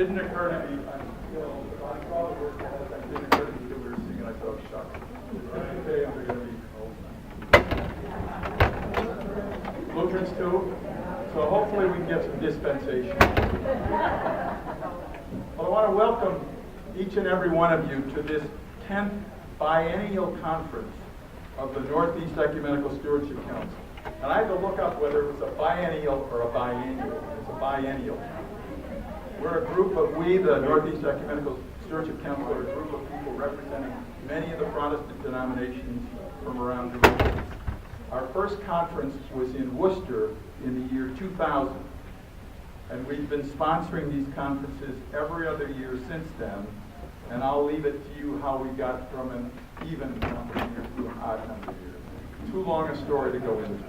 didn't occur to me until I saw the word that it didn't occur to me until we were singing. I thought, shucks. Today I'm going to be Lutherans too, so hopefully we can get some dispensation. Well, I want to welcome each and every one of you to this 10th biennial conference of the Northeast Ecumenical Stewardship Council. And I had to look up whether it was a biennial or a biennial. It's a biennial. We're a group of, the Northeast Ecumenical Stewardship Council, are a group of people representing many of the Protestant denominations from around the region. Our first conference was in Worcester in the year 2000. And we've been sponsoring these conferences every other year since then. And I'll leave it to you how we got from an even number of years to an odd number of years. Too long a story to go into.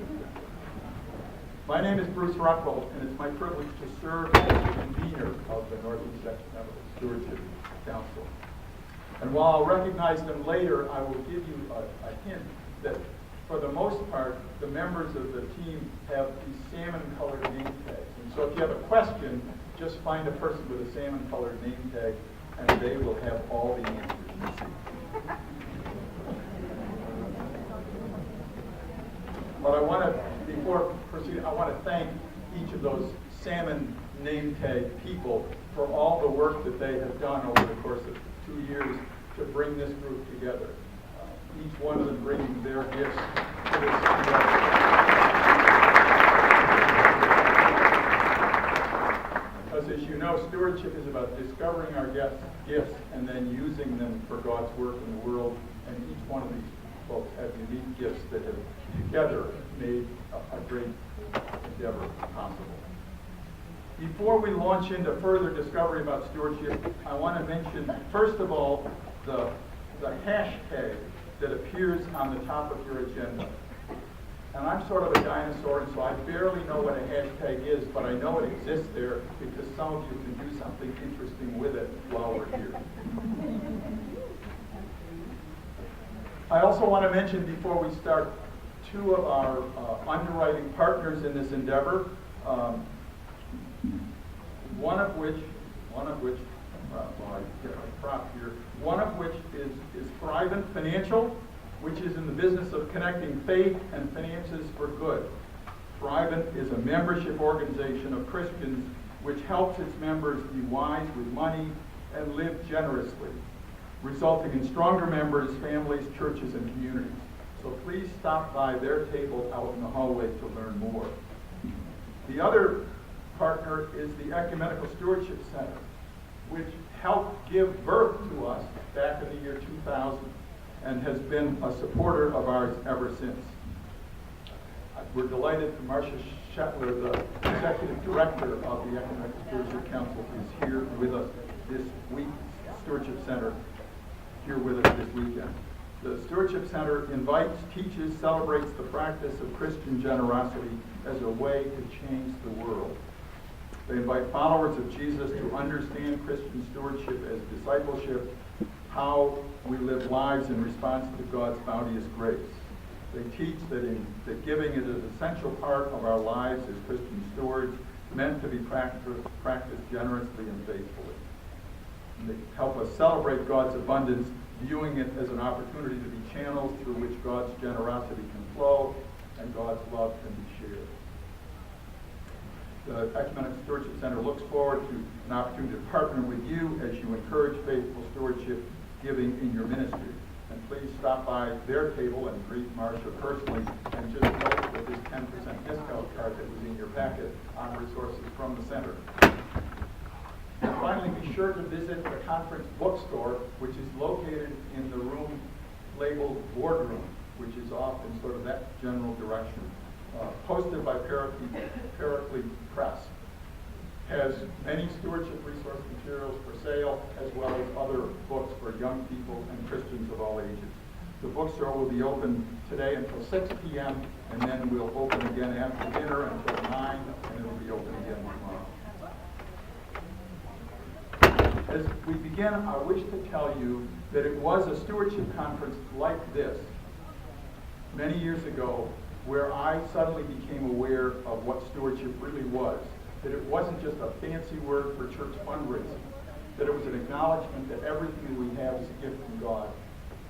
My name is Bruce Rockwell, and it's my privilege to serve as the convener of the Northeast Ecumenical Stewardship Council. And while I'll recognize them later, I will give you a hint that for the most part, the members of the team have these salmon-colored name tags. And so if you have a question, just find a person with a salmon-colored name tag, and they will have all the answers you seek. But I want to, before proceeding, I want to thank each of those salmon name tag people for all the work that they have done over the course of 2 years to bring this group together. Each one of them bringing their gifts to this together. Because as you know, stewardship is about discovering our gifts and then using them for God's work in the world. And each one of these folks have unique gifts that have together made a great endeavor possible. Before we launch into further discovery about stewardship, I want to mention, first of all, the hashtag that appears on the top of your agenda. And I'm sort of a dinosaur, and so I barely know what a hashtag is, but I know it exists there because some of you can do something interesting with it while we're here. I also want to mention before we start two of our underwriting partners in this endeavor, one of which is Thrivent Financial, which is in the business of connecting faith and finances for good. Thrivent is a membership organization of Christians which helps its members be wise with money and live generously, resulting in stronger members, families, churches, and communities. So please stop by their table out in the hallway to learn more. The other partner is the Ecumenical Stewardship Center, which helped give birth to us back in the year 2000 and has been a supporter of ours ever since. We're delighted that Marcia Shetler, the Executive Director of the Ecumenical Stewardship Council, is here with us this week. Stewardship Center here with us this weekend. The Stewardship Center invites, teaches, celebrates the practice of Christian generosity as a way to change the world. They invite followers of Jesus to understand Christian stewardship as discipleship, how we live lives in response to God's bounteous grace. They teach that giving is an essential part of our lives as Christian stewards, meant to be practiced generously and faithfully. And they help us celebrate God's abundance, viewing it as an opportunity to be channels through which God's generosity can flow and God's love can be shared. The Ecumenical Stewardship Center looks forward to an opportunity to partner with you as you encourage faithful stewardship giving in your ministry. And please stop by their table and greet Marcia personally, and just note that this 10% discount card that was in your packet on resources from the center. And finally, be sure to visit the conference bookstore, which is located in the room labeled Boardroom, which is off in sort of that general direction. Posted by Paraclete Press. Has many stewardship resource materials for sale, as well as other books for young people and Christians of all ages. The bookstore will be open today until 6 p.m., and then we'll open again after dinner until 9, and it'll be open again tomorrow. As we begin, I wish to tell you that it was a stewardship conference like this many years ago where I suddenly became aware of what stewardship really was. that it wasn't just a fancy word for church fundraising, that it was an acknowledgement that everything that we have is a gift from God,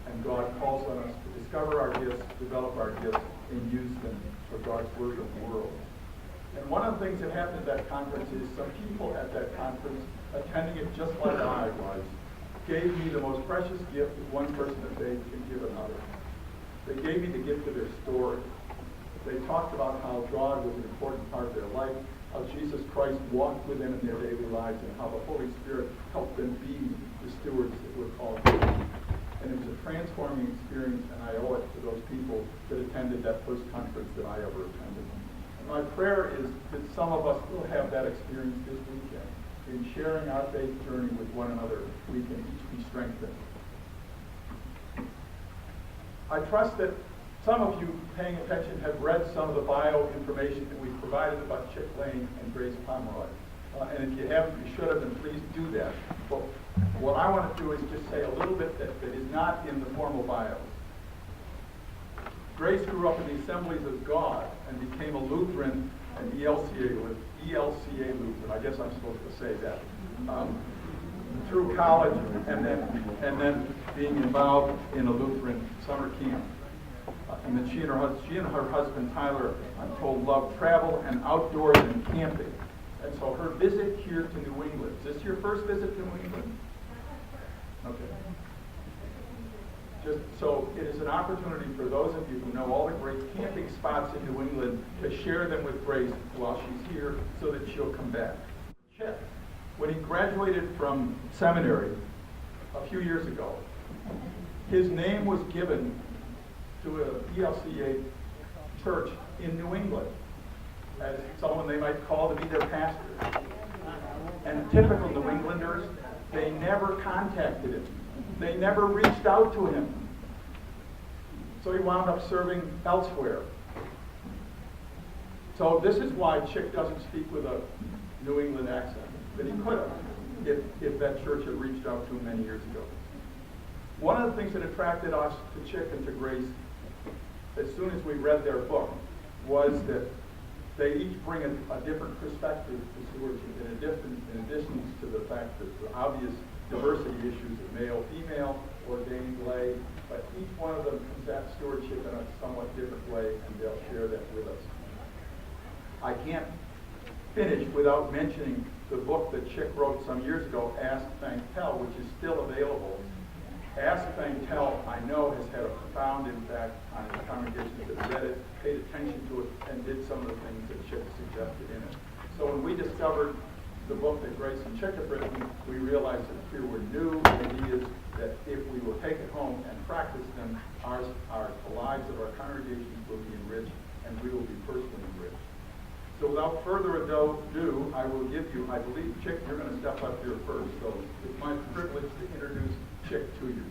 and God calls on us to discover our gifts, develop our gifts, and use them for God's word of the world. And one of the things that happened at that conference is some people at that conference, attending it just like I was, gave me the most precious gift that one person of faith can give another. They gave me the gift of their story. They talked about how God was an important part of their life, how Jesus Christ walked with them in their daily lives, and how the Holy Spirit helped them be the stewards that we're called to be. And it was a transforming experience, and I owe it to those people that attended that first conference that I ever attended. And my prayer is that some of us will have that experience this weekend. In sharing our faith journey with one another, we can each be strengthened. I trust that some of you paying attention have read some of the bio information that we've provided about Chick Lane and Grace Pomeroy. And if you haven't, you should have, then please do that. But what I want to do is just say a little bit that is not in the formal bios. Grace grew up in the Assemblies of God and became a Lutheran and ELCA Lutheran. I guess I'm supposed to say that. Through college and then being involved in a Lutheran summer camp. And that she and her husband Tyler, I'm told, love travel and outdoors and camping. And so her visit here to New England. Is this your first visit to New England? Okay. Just so it is an opportunity for those of you who know all the great camping spots in New England to share them with Grace while she's here so that she'll come back. Chet, when he graduated from seminary a few years ago, his name was given to a ELCA church in New England as someone they might call to be their pastor. And typical New Englanders, they never contacted him. They never reached out to him. So he wound up serving elsewhere. So this is why Chick doesn't speak with a New England accent, but he could have if that church had reached out to him many years ago. One of the things that attracted us to Chick and to Grace as soon as we read their book was that they each bring a different perspective to stewardship, in addition to the fact that the obvious diversity issues of male, female, ordained, lay, but each one of them comes at stewardship in a somewhat different way, and they'll share that with us. I can't finish without mentioning the book that Chick wrote some years ago, Ask, Thank, Tell, which is still available. Ask, Thank, Tell, I know, has had a profound impact on the congregations that read it, paid attention to it, and did some of the things that Chick suggested in it. So when we discovered the book that Grace and Chick have written, we realized that here were new ideas that if we will take it home and practice them, the lives of our congregations will be enriched, and we will be personally enriched. So without further ado, I will give you, I believe, Chick, you're going to step up here first. So it's my privilege to introduce Chick to you.